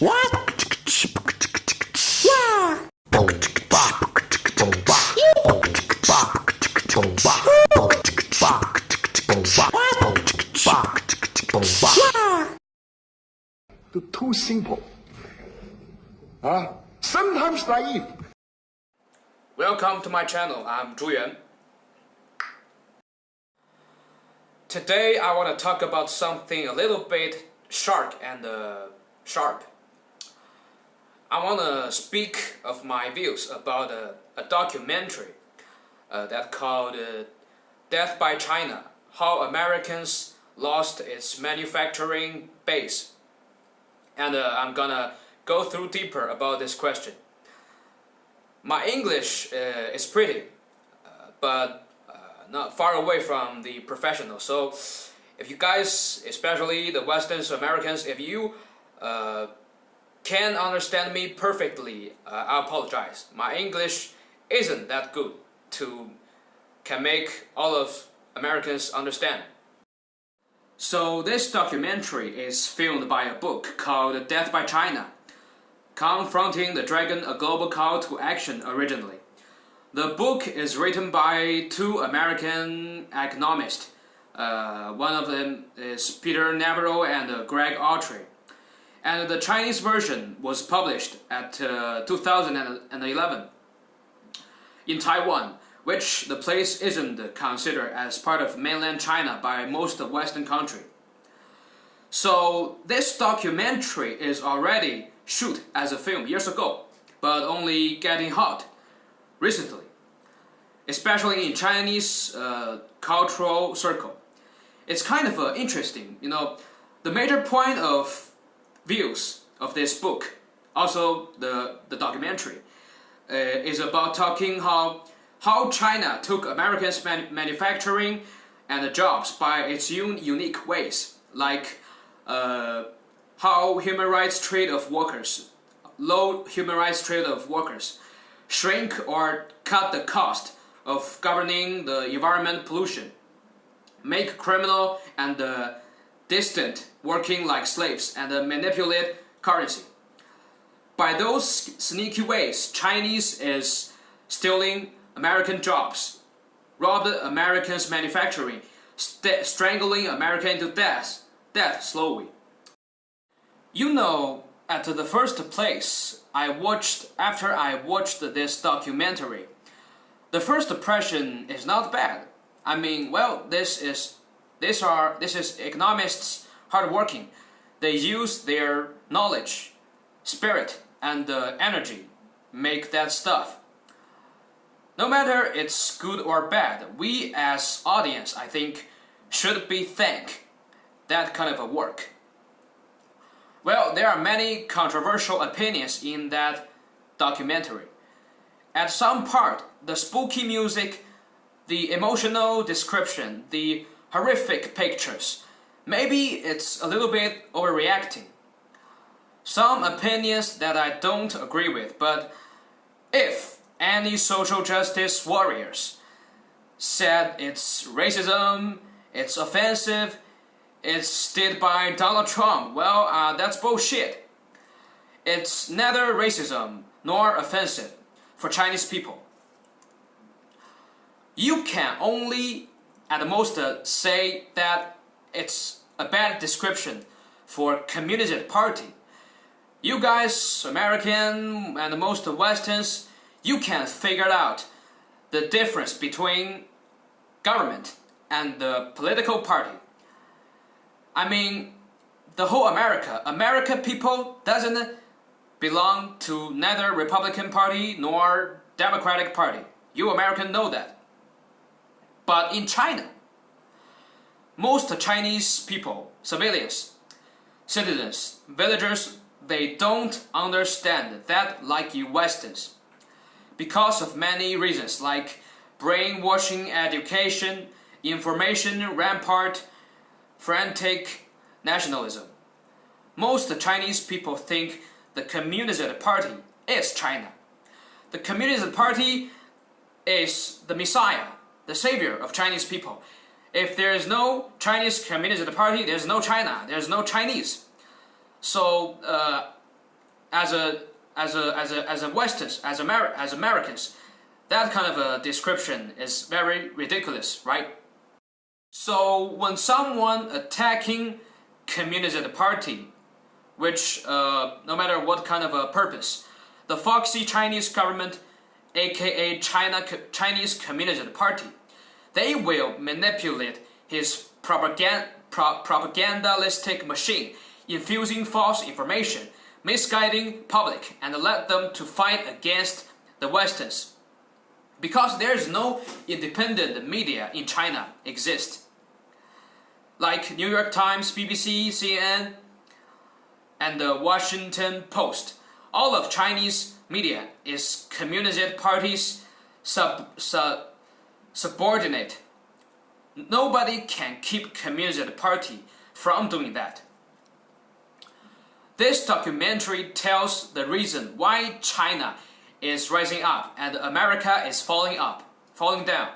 What? Yeah. Boom ba, boom ba, boom ba, boom ba, boom ba, boom ba, boom ba, boom ba. Yeah. Too simple. Sometimes naive. Welcome to my channel. I'm Zhu Yuan. Today I want to talk about something a little bit sharp and sharp. I want to speak of my views about a documentary that called Death by China: How Americans Lost Its Manufacturing Base. And I'm gonna go through deeper about this question. My English is pretty, but not far away from the professional. So if you guys, especially the Western Americans, if you can understand me perfectly, I apologize. My English isn't that good to can make all of Americans understand. So this documentary is filmed by a book called Death by China: Confronting the Dragon, a Global Call to Action originally. The book is written by two American economists. One of them is Peter Navarro and Greg Autry. And the Chinese version was published at 2011 in Taiwan, which the place isn't considered as part of mainland China by most Western countries. So this documentary is already shot as a film years ago, but only getting hot recently, especially in Chinese cultural circle. It's kind of interesting, you know. The major point of views of this book, also the documentary, is about talking how China took Americans' manufacturing and the jobs by its unique ways, like how human rights trade of workers, low human rights trade of workers, shrink or cut the cost of governing the environment pollution, make criminal and distant working like slaves, and manipulate currency. By those sneaky ways, Chinese is stealing American jobs, robbed Americans' manufacturing, strangling America into death slowly. You know, at the first place, after I watched this documentary, the first impression is not bad. I mean, well, this is economists hardworking. They use their knowledge, spirit, and energy make that stuff. No matter it's good or bad, we as audience, I think, should be thank that kind of a work. Well, there are many controversial opinions in that documentary. At some part, the spooky music, the emotional description, the horrific pictures, maybe it's a little bit overreacting. Some opinions that I don't agree with, but if any social justice warriors said it's racism, it's offensive, it's did by Donald Trump, well, that's bullshit. It's neither racism nor offensive for Chinese people. You can only at the most say that it's a bad description for Communist Party. You guys, American and most Westerns, you can figure out the difference between government and the political party. I mean, the whole America people doesn't belong to neither Republican Party nor Democratic Party. You Americans know that. But in China, most Chinese people, civilians, citizens, villagers, they don't understand that like you Westerns. Because of many reasons like brainwashing education, information rampart, frantic nationalism. Most Chinese people think the Communist Party is China. The Communist Party is the Messiah, the savior of Chinese people. If there is no Chinese Communist Party, there's no China, there's no Chinese. So as Westerners, as Americans, that kind of a description is very ridiculous, right? So when someone attacking Communist Party, which no matter what kind of a purpose, the foxy Chinese government, aka Chinese Communist Party, they will manipulate his propagandistic machine, infusing false information, misguiding public, and led them to fight against the Westerns. Because there is no independent media in China exist. Like New York Times, BBC, CNN, and the Washington Post. All of Chinese media is Communist Party's subordinate. Nobody can keep Communist Party from doing that. This documentary tells the reason why China is rising up and America is falling down.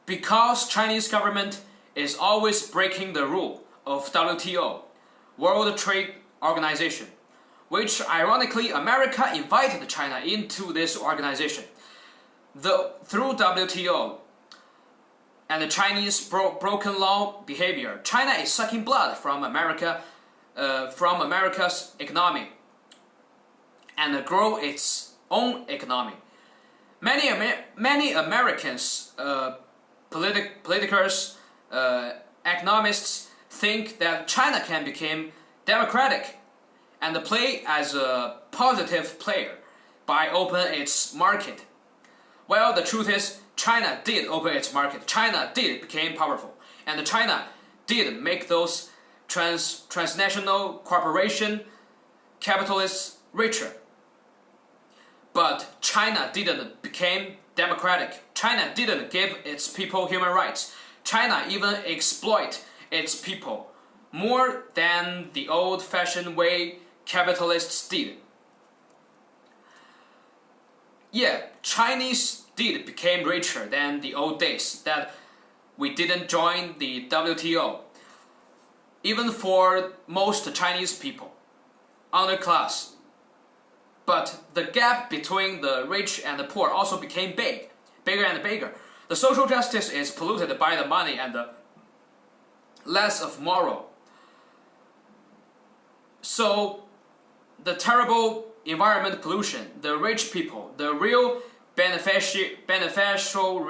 Because Chinese government is always breaking the rule of WTO, World Trade Organization, which ironically America invited China into this organization. Through WTO and the Chinese broken law behavior, China is sucking blood from America's economy and grow its own economy. Many Americans, politicers, economists think that China can become democratic and play as a positive player by opening its market. Well, the truth is, China did open its market. China did become powerful, and China did make those transnational corporation capitalists richer. But China didn't become democratic. China didn't give its people human rights. China even exploit its people more than the old-fashioned way capitalists did. Yeah, Chinese did become richer than the old days that we didn't join the WTO. Even for most Chinese people, underclass. But the gap between the rich and the poor also became bigger and bigger. The social justice is polluted by the money and the less of moral. So the terrible environment pollution, the rich people, the real beneficial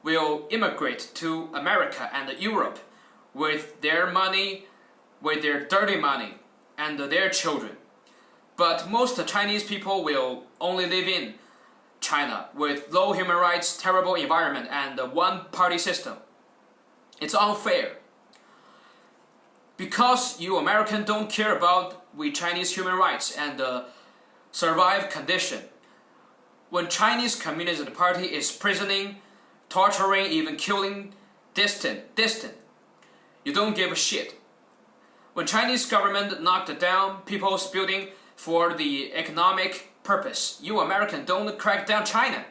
will immigrate to America and Europe with their money, with their dirty money, and their children. But most Chinese people will only live in China with low human rights, terrible environment, and the one-party system. It's unfair. Because you Americans don't care about we Chinese human rights and the survive condition. When Chinese Communist Party is prisoning, torturing, even killing distant, you don't give a shit. When Chinese government knocked down people's building for the economic purpose, you American don't crack down China.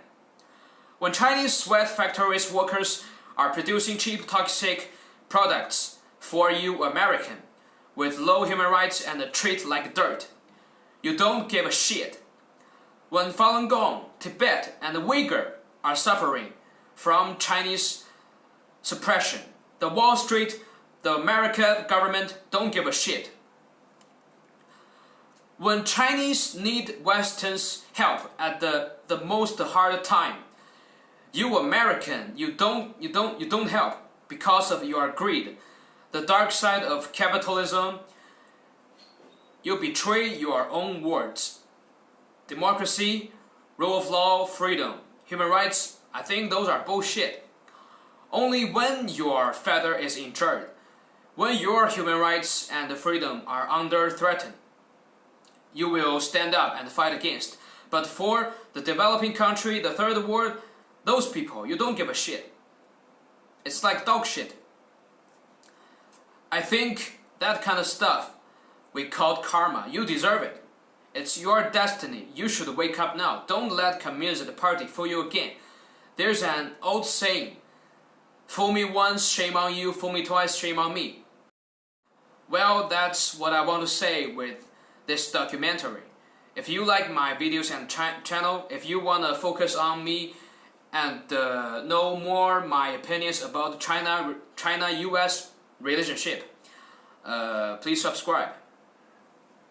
When Chinese sweat factories workers are producing cheap toxic products for you American with low human rights and treat like dirt, you don't give a shit. When Falun Gong, Tibet and Uyghur are suffering from Chinese suppression, the Wall Street, the American government don't give a shit. When Chinese need Western's help at the most hard time, you American, you don't help because of your greed, the dark side of capitalism. You betray your own words. Democracy, rule of law, freedom, human rights, I think those are bullshit. Only when your feather is injured, when your human rights and freedom are under threat, you will stand up and fight against. But for the developing country, the third world, those people, you don't give a shit. It's like dog shit. I think that kind of stuff we call karma. You deserve it. It's your destiny. You should wake up now. Don't let Communist Party fool you again. There's an old saying, Fool me once, shame on you. Fool me twice, shame on me. Well, that's what I want to say with this documentary. If you like my videos and channel, if you want to focus on me and know more my opinions about China-US relationship, please subscribe.